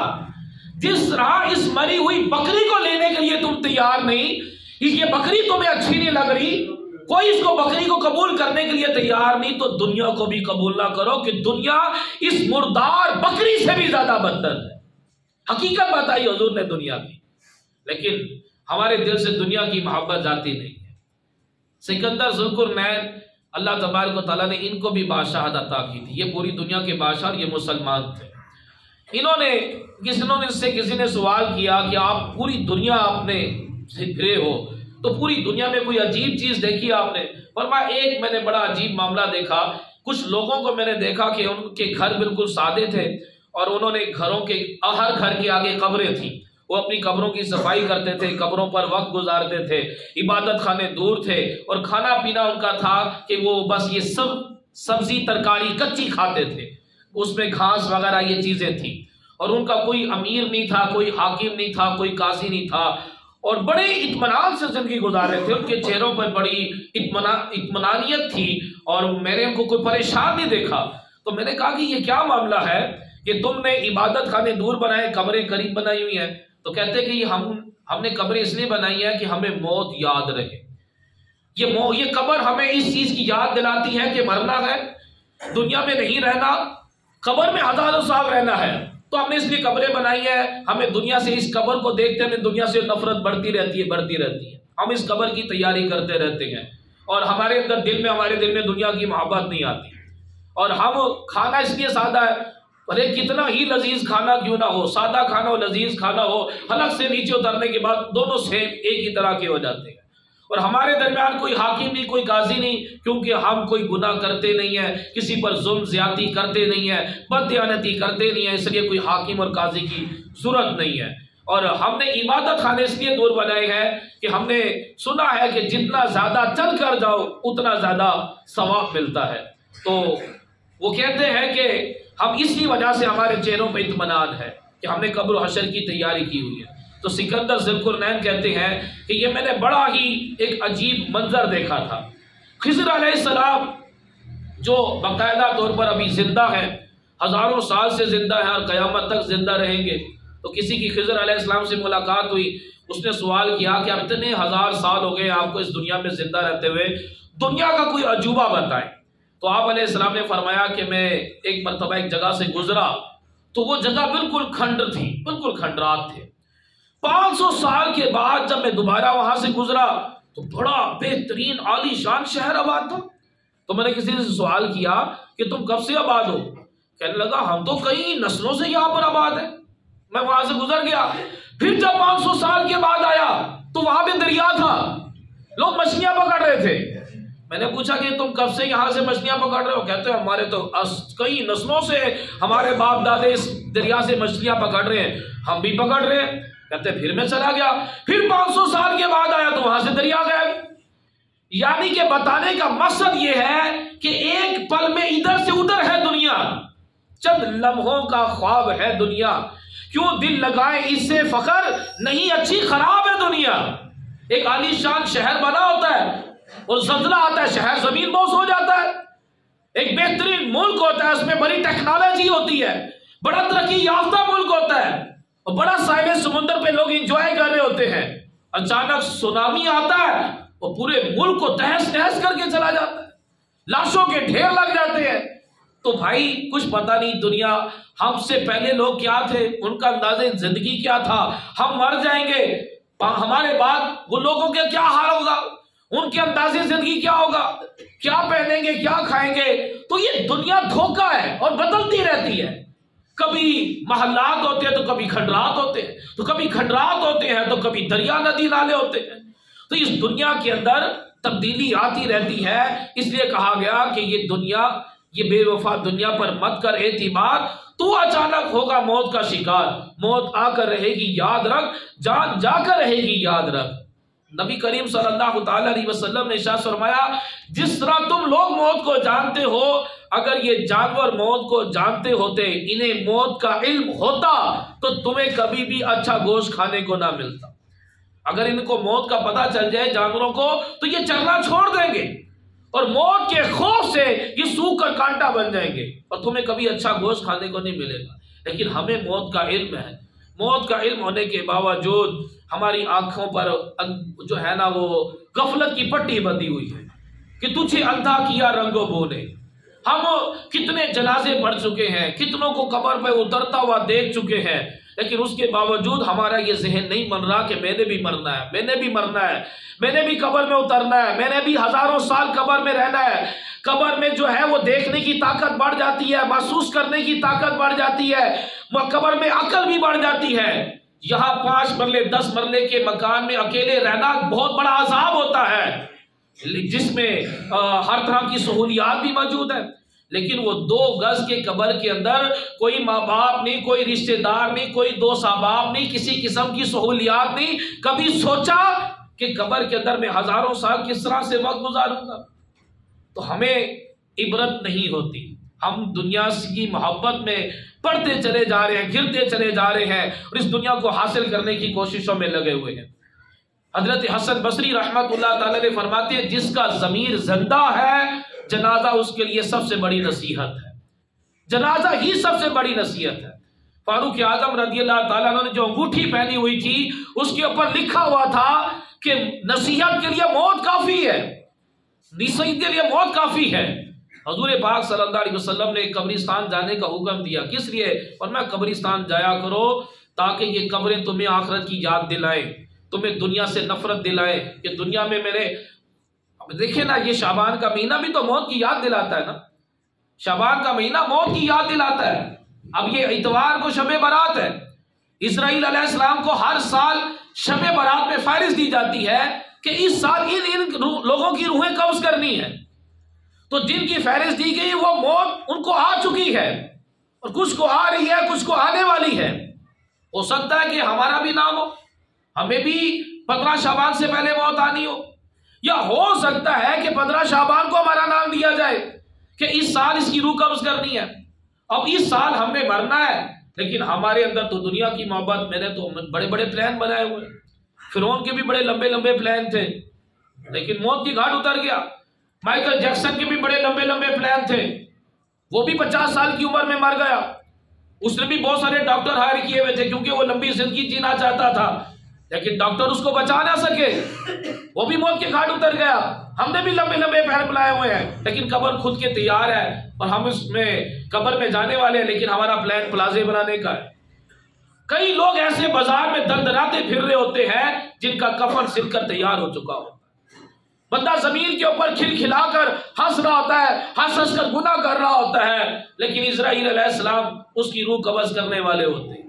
جس طرح اس مری ہوئی بکری کو لینے کے لیے تم تیار نہیں، یہ بکری تمہیں اچھی نہیں لگ رہی، کوئی اس کو بکری کو قبول کرنے کے لیے تیار نہیں، تو دنیا کو بھی قبول نہ کرو کہ دنیا اس مردار بکری سے بھی زیادہ بدتر ہے۔ حقیقت بتائی حضور نے دنیا کی، لیکن ہمارے دل سے دنیا کی محبت جاتی نہیں ہے۔ سکندر ذوالقرنین اللہ تبارک و تعالیٰ نے ان کو بھی بادشاہت عطا کی تھی، یہ پوری دنیا کے بادشاہ اور یہ مسلمان تھے۔ کسی نے سوال کیا کہ آپ پوری دنیا اپنے سے پھرے ہو تو پوری دنیا میں کوئی عجیب چیز دیکھی آپ نے؟ فرمایا ایک میں نے بڑا عجیب معاملہ دیکھا، کچھ لوگوں کو میں نے دیکھا کہ ان کے گھر بالکل سادے تھے اور انہوں نے گھروں کے ہر گھر کے آگے قبریں تھیں، وہ اپنی قبروں کی صفائی کرتے تھے، قبروں پر وقت گزارتے تھے، عبادت خانے دور تھے اور کھانا پینا ان کا تھا کہ وہ بس یہ سب سبزی ترکاری کچی کھاتے تھے، اس میں گھاس وغیرہ یہ چیزیں تھیں، اور ان کا کوئی امیر نہیں تھا، کوئی حاکم نہیں تھا، کوئی قاضی نہیں تھا، اور بڑے اطمینان سے زندگی گزار رہے تھے، ان کے چہروں پر بڑی اطمینانیت تھی اور میں نے ان کو کوئی پریشان نہیں دیکھا۔ تو میں نے کہا کہ یہ کیا معاملہ ہے کہ تم نے عبادت خانے دور بنائے، قبریں قریب بنائی ہوئی ہیں؟ تو کہتے کہ ہم نے قبریں اس لیے بنائی ہیں کہ ہمیں موت یاد رہے، یہ قبر ہمیں اس چیز کی یاد دلاتی ہے کہ مرنا ہے، دنیا میں نہیں رہنا، قبر میں ہزاروں سال رہنا ہے، تو ہم نے اس لیے قبریں بنائی ہیں، ہمیں دنیا سے اس قبر کو دیکھتے ہیں دنیا سے نفرت بڑھتی رہتی ہے، ہم اس قبر کی تیاری کرتے رہتے ہیں اور ہمارے دل میں دنیا کی محبت نہیں آتی، اور ہم کھانا اس لیے سادہ ہے، ارے کتنا ہی لذیذ کھانا کیوں نہ ہو، سادہ کھانا ہو، لذیذ کھانا ہو، حلق سے نیچے اترنے کے بعد دونوں سیم ایک ہی طرح کے ہو جاتے ہیں، اور ہمارے درمیان کوئی حاکم نہیں، کوئی قاضی نہیں، کیونکہ ہم کوئی گناہ کرتے نہیں ہیں، کسی پر ظلم زیادتی کرتے نہیں ہیں، بددیانتی کرتے نہیں ہیں، اس لیے کوئی حاکم اور قاضی کی ضرورت نہیں ہے۔ اور ہم نے عبادت خانے اس لیے دور بنائے ہیں کہ ہم نے سنا ہے کہ جتنا زیادہ چل کر جاؤ اتنا زیادہ ثواب ملتا ہے، تو وہ کہتے ہیں کہ ہم اسی وجہ سے ہمارے چہروں پہ اطمینان ہے کہ ہم نے قبر و حشر کی تیاری کی ہوئی ہے۔ تو سکندر ذوالقرنین کہتے ہیں کہ یہ میں نے بڑا ہی ایک عجیب منظر دیکھا تھا۔ خضر علیہ السلام جو باقاعدہ طور پر ابھی زندہ ہیں، ہزاروں سال سے زندہ ہیں اور قیامت تک زندہ رہیں گے، تو کسی کی خضر علیہ السلام سے ملاقات ہوئی، اس نے سوال کیا کہ اب اتنے ہزار سال ہو گئے آپ کو اس دنیا میں زندہ رہتے ہوئے، دنیا کا کوئی عجوبہ بتائیں۔ تو آپ علیہ السلام نے فرمایا کہ میں ایک مرتبہ ایک جگہ سے گزرا تو وہ جگہ بالکل کھنڈر تھی، بالکل کھنڈرات تھے۔ 500 سال کے بعد جب میں دوبارہ وہاں سے گزرا تو بڑا بہترین عالی شان شہر آباد تھا۔ تو میں نے کسی سے سوال کیا کہ تم کب سے آباد ہو؟ کہنے لگا ہم تو کئی نسلوں سے یہاں پر آباد ہیں، میں وہاں سے گزر گیا۔ پھر جب 500 سال کے بعد آیا تو وہاں پہ دریا تھا، لوگ مچھلیاں پکڑ رہے تھے۔ میں نے پوچھا کہ تم کب سے یہاں سے مچھلیاں پکڑ رہے ہو؟ کہتے ہیں ہمارے تو کئی نسلوں سے ہمارے باپ دادے اس دریا سے مچھلیاں پکڑ رہے ہیں، ہم بھی پکڑ رہے ہیں۔ کہتے پھر میں چلا گیا، پھر 500 سال کے بعد آیا تو وہاں سے دریا گیا۔ یعنی کہ بتانے کا مقصد یہ ہے کہ ایک پل میں ادھر سے ادھر ہے دنیا، چند لمحوں کا خواب ہے دنیا، کیوں دل لگائے اس سے فخر، نہیں اچھی خراب ہے دنیا۔ ایک عالی شان شہر بنا ہوتا ہے اور زلزلہ آتا ہے شہر زمین بوس ہو جاتا ہے۔ ایک بہترین ملک ہوتا ہے، اس میں بڑی ٹیکنالوجی ہوتی ہے، بڑا ترقی یافتہ ملک ہوتا ہے اور بڑا ساحل سمندر پہ لوگ انجوائے کر رہے ہوتے ہیں، اچانک سونامی آتا ہے اور پورے ملک کو تہس نہس کر کے چلا جاتا ہے، لاشوں کے ڈھیر لگ جاتے ہیں۔ تو بھائی کچھ پتہ نہیں دنیا، ہم سے پہلے لوگ کیا تھے، ان کا اندازِ زندگی کیا تھا، ہم مر جائیں گے، ہمارے بعد وہ لوگوں کے کیا حال ہوگا، ان کے اندازِ زندگی کیا ہوگا، کیا پہنیں گے، کیا کھائیں گے۔ تو یہ دنیا دھوکہ ہے اور بدلتی رہتی ہے، کبھی محلات ہوتے ہیں تو کبھی کھنڈرات ہوتے ہیں، تو کبھی کھنڈرات ہوتے ہیں تو کبھی دریا ندی نالے ہوتے ہیں۔ تو اس دنیا کے اندر تبدیلی آتی رہتی ہے، اس لیے کہا گیا کہ یہ دنیا، یہ بے وفا دنیا پر مت کر اعتبار، تو اچانک ہوگا موت کا شکار، موت آ کر رہے گی یاد رکھ، جان جا کر رہے گی یاد رکھ۔ نبی کریم صلی اللہ تعالی علیہ وسلم نے ارشاد فرمایا جس طرح تم لوگ موت کو جانتے ہو، اگر یہ جانور موت کو جانتے ہوتے، انہیں موت کا علم ہوتا تو تمہیں کبھی بھی اچھا گوشت کھانے کو نہ ملتا۔ اگر ان کو موت کا پتہ چل جائے جانوروں کو تو یہ چرنا چھوڑ دیں گے اور موت کے خوف سے یہ سوکھ کر کانٹا بن جائیں گے اور تمہیں کبھی اچھا گوشت کھانے کو نہیں ملے گا۔ لیکن ہمیں موت کا علم ہے، موت کا علم ہونے کے باوجود ہماری آنکھوں پر جو ہے نا وہ غفلت کی پٹی بندھی ہوئی ہے، کہ تجھے اندھا کیا رنگوں بو نے. ہم کتنے جنازے پڑھ چکے ہیں، کتنوں کو قبر پہ اترتا ہوا دیکھ چکے ہیں، لیکن اس کے باوجود ہمارا یہ ذہن نہیں بن رہا کہ میں نے بھی مرنا ہے، میں نے بھی مرنا ہے، میں نے بھی قبر میں اترنا ہے، میں نے بھی ہزاروں سال قبر میں رہنا ہے. قبر میں جو ہے وہ دیکھنے کی طاقت بڑھ جاتی ہے، محسوس کرنے کی طاقت بڑھ جاتی ہے، قبر میں عقل بھی بڑھ جاتی ہے. یہاں 5 مرلے 10 مرلے کے مکان میں اکیلے رہنا بہت بڑا عذاب ہوتا ہے، جس میں ہر طرح کی سہولیات بھی موجود ہے، لیکن وہ 2 گز کے قبر کے اندر کوئی ماں باپ نہیں، کوئی رشتہ دار نہیں، کوئی دوست احباب نہیں، کسی قسم کی سہولیات نہیں. کبھی سوچا کہ قبر کے اندر میں ہزاروں سال کس طرح سے وقت گزاروں گا؟ تو ہمیں عبرت نہیں ہوتی. ہم دنیا کی محبت میں پڑھتے چلے جا رہے ہیں، گرتے چلے جا رہے ہیں، اور اس دنیا کو حاصل کرنے کی کوششوں میں لگے ہوئے ہیں. حضرت حسن بصری رحمت اللہ تعالی نے فرماتے ہیں جس کا ضمیر زندہ ہے جنازہ اس کے لیے سب سے بڑی نصیحت ہے. جنازہ ہی سب سے بڑی نصیحت ہے. فاروق اعظم رضی اللہ تعالیٰ عنہ نے جو انگوٹھی پہنی ہوئی تھی اس کے اوپر لکھا ہوا تھا کہ نصیحت کے لیے موت کافی ہے، نصیحت کے لیے موت کافی ہے. حضور پاک صلی اللہ علیہ وسلم نے قبرستان جانے کا حکم دیا. کس لیے؟ فرمایا قبرستان جایا کرو تاکہ یہ قبریں تمہیں آخرت کی یاد دلائیں، تمہیں دنیا سے نفرت دلائیں کہ دنیا میں میرے. دیکھیں نا، یہ شعبان کا مہینہ بھی تو موت کی یاد دلاتا ہے نا. شعبان کا مہینہ موت کی یاد دلاتا ہے. اب یہ اتوار کو شب برات ہے. اسرائیل علیہ السلام کو ہر سال شب برات میں فہرست دی جاتی ہے کہ اس سال ان لوگوں کی روحیں قبض کرنی ہے. تو جن کی فہرست دی گئی وہ موت ان کو آ چکی ہے، اور کچھ کو آ رہی ہے، کچھ کو آنے والی ہے. ہو سکتا ہے کہ ہمارا بھی نام ہو، ہمیں بھی 15 شعبان سے پہلے موت آنی ہو، یا ہو سکتا ہے کہ 15 شعبان کو ہمارا نام دیا جائے کہ اس سال اس کی روح قبض کرنی ہے. اب اس سال ہم نے مرنا ہے، لیکن ہمارے اندر تو دنیا کی محبت. میں نے تو بڑے بڑے پلان بنائے ہوئے، فرعون کے بھی بڑے لمبے لمبے پلان تھے، لیکن موت کی گھاٹ اتر گیا. مائیکل جیکسن کے بھی بڑے لمبے لمبے پلان تھے، وہ بھی 50 سال کی عمر میں مر گیا. اس نے بھی بہت سارے ڈاکٹر ہائر کیے ہوئے تھے کیونکہ وہ لمبی زندگی جینا چاہتا تھا، لیکن ڈاکٹر اس کو بچا نہ سکے، وہ بھی موت کے گھاٹ اتر گیا. ہم نے بھی لمبے لمبے پلان بنائے ہوئے ہیں، لیکن قبر خود کے تیار ہے اور ہم اس میں قبر میں جانے والے ہیں، لیکن ہمارا پلان پلازے بنانے کا ہے. کئی لوگ ایسے بازار میں دندناتے پھر رہے ہوتے ہیں جن کا کفن سل کر تیار ہو چکا ہو. بندہ زمین کے اوپر کھلکھلا کر ہنس رہا ہوتا ہے، ہنس ہنس کر گناہ کر رہا ہوتا ہے، لیکن اسرائیل علیہ السلام اس کی روح قبض کرنے والے ہوتے ہیں،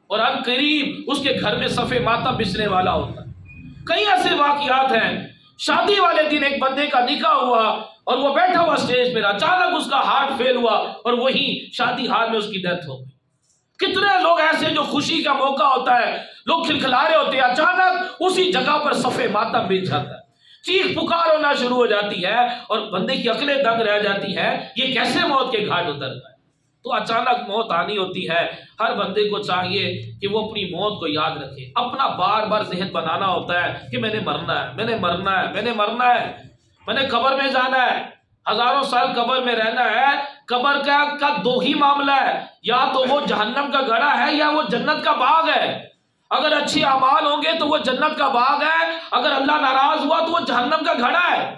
اور اب قریب اس کے گھر میں صف ماتم بچھنے والا ہوتا ہے. کئی ایسے واقعات ہیں. شادی والے دن ایک بندے کا نکاح ہوا اور وہ بیٹھا ہوا اسٹیج پہ، اچانک اس کا ہارٹ فیل ہوا اور وہی شادی ہال میں اس کی ڈیتھ ہو گئی. کتنے لوگ ایسے جو خوشی کا موقع ہوتا ہے، لوگ کھلکھلا رہے ہوتے ہیں، اچانک اسی جگہ پر صف ماتم بچھ جاتا ہے، چیخ پکار ہونا شروع ہو جاتی ہے اور بندے کی عقلیں دنگ رہ جاتی ہے. یہ کیسے موت کے گھاٹ اترتا ہے؟ تو اچانک موت آنی ہوتی ہے. ہر بندے کو چاہیے کہ وہ اپنی موت کو یاد رکھے، اپنا بار بار ذہن بنانا ہوتا ہے کہ میں نے مرنا ہے، میں نے مرنا ہے، میں نے مرنا ہے، میں نے قبر میں جانا ہے، ہزاروں سال قبر میں رہنا ہے. قبر کا 2 ہی معاملہ ہے، یا تو وہ جہنم کا گڑھا ہے یا وہ جنت کا باغ ہے. اگر اچھے اعمال ہوں گے تو وہ جنت کا باغ ہے، اگر اللہ ناراض ہوا تو وہ جہنم کا گھڑا ہے.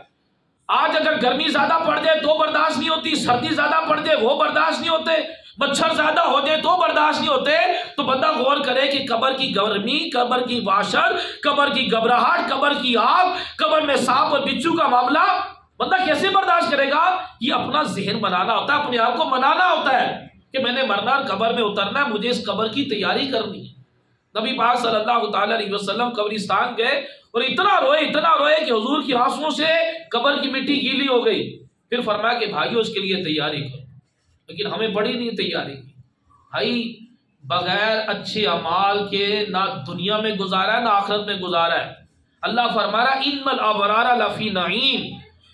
آج اگر گرمی زیادہ پڑ جائے تو برداشت نہیں ہوتی، سردی زیادہ پڑ جائے وہ برداشت نہیں ہوتے، مچھر زیادہ ہو جائے تو برداشت نہیں ہوتے. تو بندہ غور کرے کہ قبر کی گرمی، قبر کی وحشت، قبر کی گھبراہٹ، قبر کی آگ، قبر میں سانپ اور بچھو کا معاملہ بندہ کیسے برداشت کرے گا؟ یہ اپنا ذہن بنانا ہوتا ہے، اپنے آپ کو منانا ہوتا ہے کہ میں نے مرنا اور قبر میں اترنا ہے، مجھے اس قبر کی تیاری کرنی ہے. نبی پاک صلی اللہ تعالی علیہ وسلم قبرستان گئے اور اتنا روئے کہ حضور کی آنسوؤں سے قبر کی مٹی گیلی ہو گئی. پھر فرمایا کہ بھائیو اس کے لیے تیاری کرو، لیکن ہمیں بڑی نہیں تیاری کی. بھائی بغیر اچھے اعمال کے نہ دنیا میں گزارا ہے نہ آخرت میں گزارا ہے. اللہ فرما رہا ان الابرار لفی نعیم،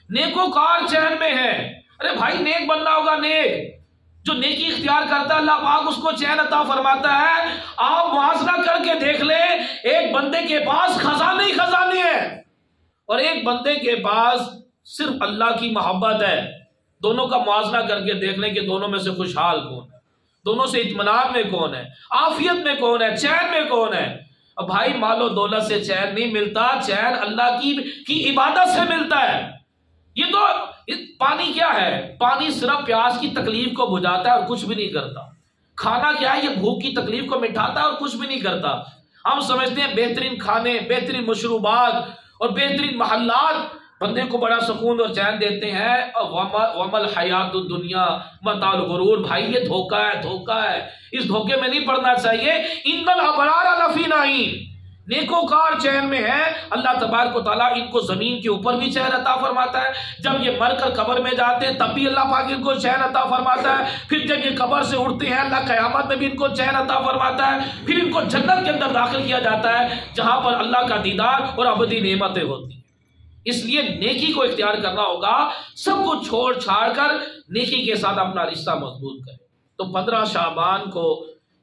نیکوکار چین میں ہے. ارے بھائی نیک بننا ہوگا. نیک جو نیکی اختیار کرتا ہے اللہ پاک اس کو چین عطا فرماتا ہے. آپ موازنہ کر کے دیکھ لیں، ایک بندے کے پاس خزانے ہی خزانے ہیں اور ایک بندے کے پاس صرف اللہ کی محبت ہے. دونوں کا موازنہ کر کے دیکھ لیں کہ دونوں میں سے خوشحال کون ہے، دونوں سے اطمینان میں کون ہے، عافیت میں کون ہے، چین میں کون ہے. اب بھائی مال و دولت سے چین نہیں ملتا، چین اللہ کی عبادت سے ملتا ہے. یہ تو پانی کیا ہے؟ پانی صرف پیاس کی تکلیف کو بجھاتا ہے اور کچھ بھی نہیں کرتا۔ کھانا کیا ہے؟ یہ بھوک کی تکلیف کو مٹاتا ہے اور کچھ بھی نہیں کرتا۔ ہم سمجھتے ہیں بہترین کھانے، بہترین مشروبات اور بہترین محلات بندے کو بڑا سکون اور چین دیتے ہیں، وَمَا الْحَيَاةُ الدُّنْيَا مَتَاعُ الْغُرُورِ۔ بھائی یہ دھوکہ ہے، دھوکہ ہے، اس دھوکے میں نہیں پڑنا چاہیے۔ إِنَّ الْأَبْرَارَ لَفِي نَعِيمٍ، نیکوکار چین میں ہے۔ اللہ تبارک و تعالیٰ ان کو زمین کے اوپر بھی چین عطا فرماتا ہے، جب یہ مر کر قبر میں جاتے ہیں تب بھی اللہ پاک ان کو چین عطا فرماتا ہے، پھر جب یہ قبر سے اٹھتے ہیں اللہ قیامت میں بھی ان کو چین عطا فرماتا ہے، پھر ان کو جنت کے اندر داخل کیا جاتا ہے جہاں پر اللہ کا دیدار اور ابدی نعمتیں ہوتی ہیں۔ اس لیے نیکی کو اختیار کرنا ہوگا، سب کو چھوڑ چھاڑ کر نیکی کے ساتھ اپنا رشتہ مضبوط کریں۔ تو 15 شعبان کو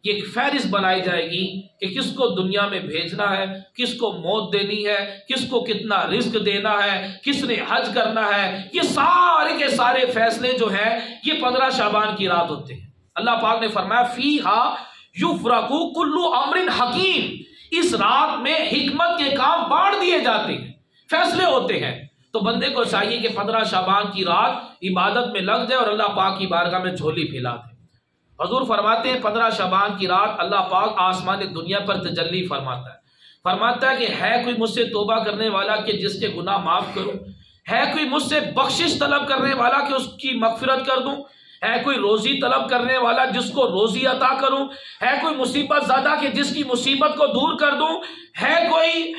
یہ فہرست بنائی جائے گی کہ کس کو دنیا میں بھیجنا ہے، کس کو موت دینی ہے، کس کو کتنا رزق دینا ہے، کس نے حج کرنا ہے۔ یہ سارے کے سارے فیصلے جو ہیں یہ 15 شعبان کی رات ہوتے ہیں۔ اللہ پاک نے فرمایا فیہا یفرق کل امر حکیم، اس رات میں حکمت کے کام بانٹ دیے جاتے ہیں، فیصلے ہوتے ہیں۔ تو بندے کو چاہیے کہ 15 شعبان کی رات عبادت میں لگ جائے اور اللہ پاک کی بارگاہ میں جھولی پھیلا دے۔ حضور فرماتے ہیں 15 شعبان کی رات اللہ پاک آسمان دنیا پر تجلی فرماتا ہے کہ ہے کوئی مجھ سے توبہ کرنے والا کہ جس کے گناہ معاف کروں، ہے کوئی مجھ سے بخشش طلب کرنے والا کہ اس کی مغفرت کر دوں، ہے کوئی روزی طلب کرنے والا جس کو روزی عطا کروں، ہے کوئی مصیبت زدہ کہ جس کی مصیبت کو دور کر دوں، ہے کوئی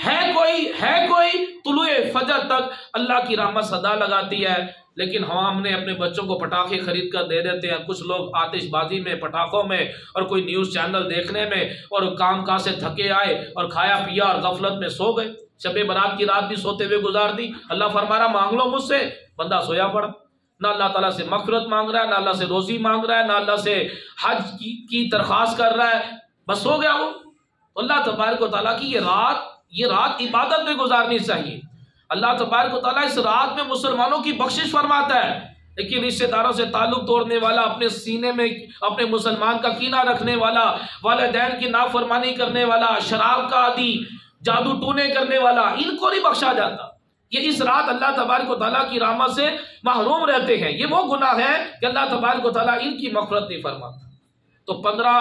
طلوع فجر تک اللہ کی رحمت صدا لگاتی ہے۔ لیکن ہم نے اپنے بچوں کو پٹاخے خرید کر دے دیتے ہیں، کچھ لوگ آتش بازی میں، پٹاخوں میں، اور کوئی نیوز چینل دیکھنے میں، اور کام کاج سے تھکے آئے اور کھایا پیا اور غفلت میں سو گئے، شب برات کی رات بھی سوتے ہوئے گزار دی۔ اللہ فرما رہا مانگ لو مجھ سے، بندہ سویا پڑا، نہ اللہ تعالیٰ سے مغفرت مانگ رہا ہے، نہ اللہ سے روزی مانگ رہا ہے، نہ اللہ سے حج کی درخواست کر رہا ہے، بس سو گیا وہ۔ اللہ تبارک و تعالیٰ کی یہ رات عبادت میں گزارنی چاہیے۔ اللہ تبارک و تعالیٰ اس رات میں مسلمانوں کی بخشش فرماتا ہے، لیکن رشتہ داروں سے تعلق توڑنے والا، اپنے سینے میں اپنے مسلمان کا کینہ رکھنے والا، والدین کی نافرمانی کرنے والا، شراب کا عادی، جادو ٹونے کرنے والا، ان کو نہیں بخشا جاتا۔ یہ اس رات اللہ تبارک و تعالیٰ کی رحمت سے محروم رہتے ہیں۔ یہ وہ گناہ ہے کہ اللہ تبارک و تعالیٰ ان کی مغفرت نہیں فرماتا۔ تو 15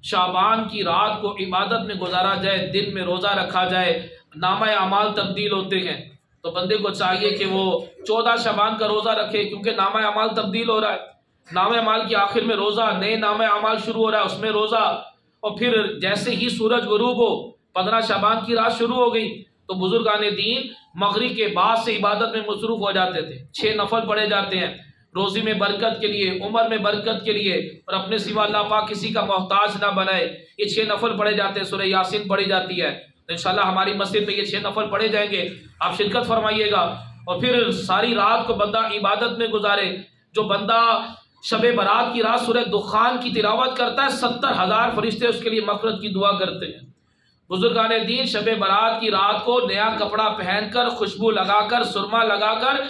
شعبان کی رات کو عبادت میں گزارا جائے، دن میں روزہ رکھا جائے، نامہ اعمال تبدیل ہوتے ہیں۔ تو بندے کو چاہیے کہ وہ 14 شعبان کا روزہ رکھے، کیونکہ نامہ اعمال تبدیل ہو رہا ہے۔ نامہ اعمال کے آخر میں روزہ، نئے نامہ اعمال شروع ہو رہا ہے، اس میں روزہ، اور پھر جیسے ہی سورج غروب ہو 15 شعبان کی رات شروع ہو گئی تو بزرگان دین مغرب کے بعد سے عبادت میں مصروف ہو جاتے تھے۔ 6 نفل پڑھے جاتے ہیں روزی میں برکت کے لیے، عمر میں برکت کے لیے، اور اپنے سوا اللہ پاک کسی کا محتاج نہ بنائے۔ یہ 6 نفل پڑھے جاتے ہیں، سورہ یاسین پڑھی جاتی ہے۔ انشاءاللہ ہماری مسجد میں یہ 6 نفل پڑھے جائیں گے، آپ شرکت فرمائیے گا۔ اور پھر ساری رات کو بندہ عبادت میں گزارے۔ جو بندہ شب برات کی رات سورہ دخان کی تلاوت کرتا ہے 70,000 فرشتے اس کے لیے مغفرت کی دعا کرتے ہیں۔ بزرگان دین شب برات کی رات کو نیا کپڑا پہن کر، خوشبو لگا کر، سرما لگا کر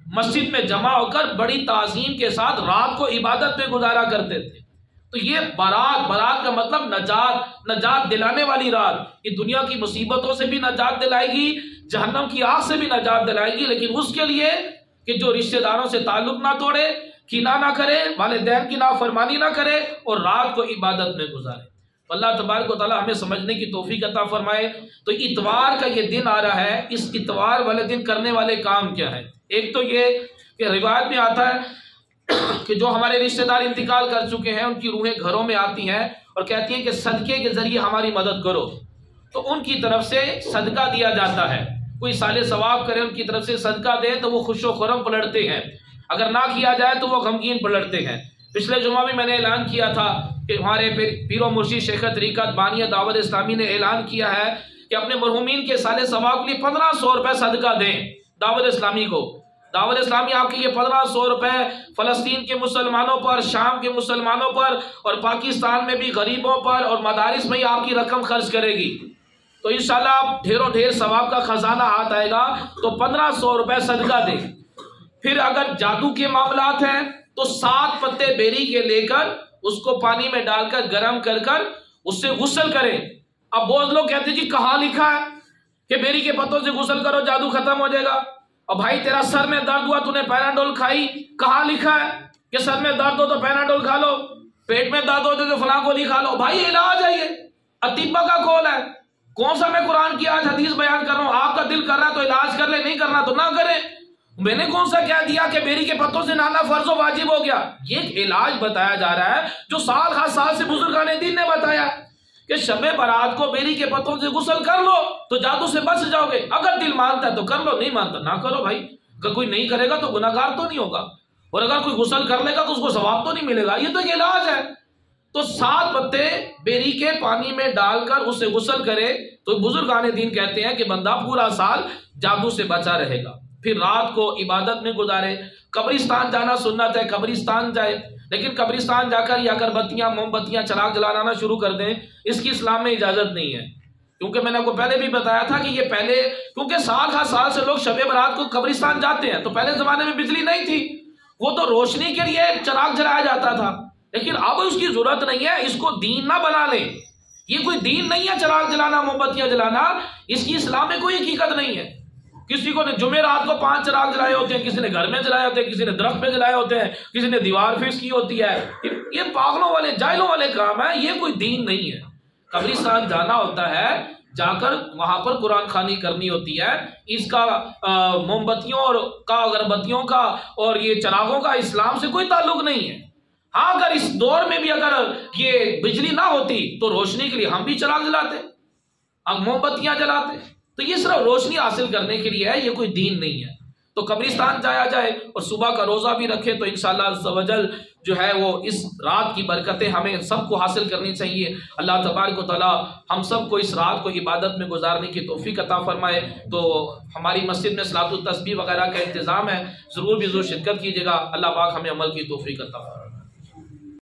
مسجد میں جمع ہو کر بڑی تعظیم کے ساتھ رات کو عبادت میں گزارا کرتے تھے۔ تو یہ برات کا مطلب نجات دلانے والی رات، یہ دنیا کی مصیبتوں سے بھی نجات دلائے گی، جہنم کی آگ سے بھی نجات دلائے گی، لیکن اس کے لیے کہ جو رشتہ داروں سے تعلق نہ توڑے، کینہ نہ کرے، والدین کی نافرمانی نہ کرے، اور رات کو عبادت میں گزارے۔ اللہ تبارک و تعالیٰ ہمیں سمجھنے کی توفیق عطا فرمائے۔ تو اتوار کا یہ دن آ رہا ہے، اس اتوار والے دن کرنے والے کام کیا ہے؟ ایک تو یہ کہ روایت میں آتا ہے کہ جو ہمارے رشتہ دار انتقال کر چکے ہیں ان کی روحیں گھروں میں آتی ہیں اور کہتی ہیں کہ صدقے کے ذریعے ہماری مدد کرو، تو ان کی طرف سے صدقہ دیا جاتا ہے۔ کوئی صالح ثواب کرے، ان کی طرف سے صدقہ دے تو وہ خوش و خرم پلٹتے ہیں، اگر نہ کیا جائے تو وہ غمگین پلٹتے ہیں۔ پچھلے جمعہ بھی میں نے اعلان کیا تھا کہ ہمارے پیر و مرشد شیخ طریقت بانیہ دعوت اسلامی نے اعلان کیا ہے کہ اپنے مرحومین کے صالح ثواب کے لیے 1500 روپے صدقہ دیں دعوت اسلامی کو۔ دعوت اسلامی آپ کے یہ 1500 روپے فلسطین کے مسلمانوں پر، شام کے مسلمانوں پر، اور پاکستان میں بھی غریبوں پر اور مدارس میں ہی آپ کی رقم خرچ کرے گی۔ تو انشاءاللہ آپ ڈھیروں ڈھیر ثواب کا خزانہ ہاتھ آئے گا، تو 1500 روپے صدقہ دیں۔ پھر اگر جادو کے معاملات ہیں تو 7 پتے بیری کے لے کر اس کو پانی میں ڈال کر گرم کر کر اس سے غسل کریں۔ اب بہت لوگ کہتے ہیں جی کہاں لکھا ہے کہ بیری کے پتوں سے غسل کرو جادو ختم ہو جائے گا؟ اور بھائی تیرا سر میں درد ہوا، تو نے پیناڈول کھائی، کہاں لکھا ہے کہ سر میں درد ہو تو پیناڈول کھا لو، پیٹ میں درد ہو تو فلاں گولی کھا لو؟ بھائی علاج ہے، یہ اطباء کا قول ہے۔ کون سا میں قرآن کی آج حدیث بیان کر رہا ہوں؟ آپ کا دل کر رہا ہے تو علاج کر لے، نہیں کرنا تو نہ کرے۔ میں نے کون سا کہہ دیا کہ بیری کے پتوں سے نہانا فرض و واجب ہو گیا؟ یہ ایک علاج بتایا جا رہا ہے جو سال ہر سال سے بزرگان دین نے بتایا کہ شب برات کو بیری کے پتوں سے غسل کر لو تو جادو سے بچ جاؤ گے۔ اگر دل مانتا ہے تو کر لو، نہیں مانتا نہ کرو بھائی۔ اگر کوئی نہیں کرے گا تو گناہگار تو نہیں ہوگا، اور اگر کوئی غسل کر لے گا تو اس کو ثواب تو نہیں ملے گا۔ یہ تو ایک علاج ہے۔ تو 7 پتے بیری کے پانی میں ڈال کر اسے غسل کرے تو بزرگان دین کہتے ہیں کہ بندہ پورا سال جادو سے بچا رہے گا۔ پھر رات کو عبادت میں گزارے۔ قبرستان جانا سنت ہے، قبرستان جائے، لیکن قبرستان جا کر یہ اگربتیاں، موم بتیاں، چراغ جلانا شروع کر دیں، اس کی اسلام میں اجازت نہیں ہے۔ کیونکہ میں نے آپ کو پہلے بھی بتایا تھا کہ یہ پہلے، کیونکہ سال ہر سال سے لوگ شب برات کو قبرستان جاتے ہیں، تو پہلے زمانے میں بجلی نہیں تھی، وہ تو روشنی کے لیے چراغ جلایا جاتا تھا، لیکن اب اس کی ضرورت نہیں ہے۔ اس کو دین نہ بنا لیں، یہ کوئی دین نہیں ہے چراغ جلانا، موم بتیاں جلانا، اس کی اسلام میں کوئی حقیقت نہیں ہے۔ کسی کو نے جمعرات کو 5 چراغ جلائے ہوتے ہیں، کسی نے گھر میں جلائے ہوتے ہیں، کسی نے درخت پہ جلائے ہوتے ہیں، کسی نے دیوار فکس کی ہوتی ہے۔ یہ پاگلوں والے، جاہلوں والے کام ہے، یہ کوئی دین نہیں ہے۔ قبرستان جانا ہوتا ہے، جا کر وہاں پر قرآن خوانی کرنی ہوتی ہے۔ اس کا موم بتیوں کا، اگربتیوں کا اور یہ چراغوں کا اسلام سے کوئی تعلق نہیں ہے۔ ہاں اگر اس دور میں بھی اگر یہ بجلی نہ ہوتی تو روشنی کے لیے ہم بھی چراغ جلاتے، اب موم بتیاں جلاتے، تو یہ صرف روشنی حاصل کرنے کے لیے ہے، یہ کوئی دین نہیں ہے۔ تو قبرستان جایا جائے اور صبح کا روزہ بھی رکھے تو انشاءاللہ عز و جل جو ہے وہ اس رات کی برکتیں ہمیں سب کو حاصل کرنی چاہیے۔ اللہ تبارک و تعالیٰ ہم سب کو اس رات کو عبادت میں گزارنے کی توفیق عطا فرمائے۔ تو ہماری مسجد میں صلاۃ التسبیح وغیرہ کا انتظام ہے، ضرور بھی ضرور شرکت کیجیے گا۔ اللہ پاک ہمیں عمل کی توفیق عطا فرمائے۔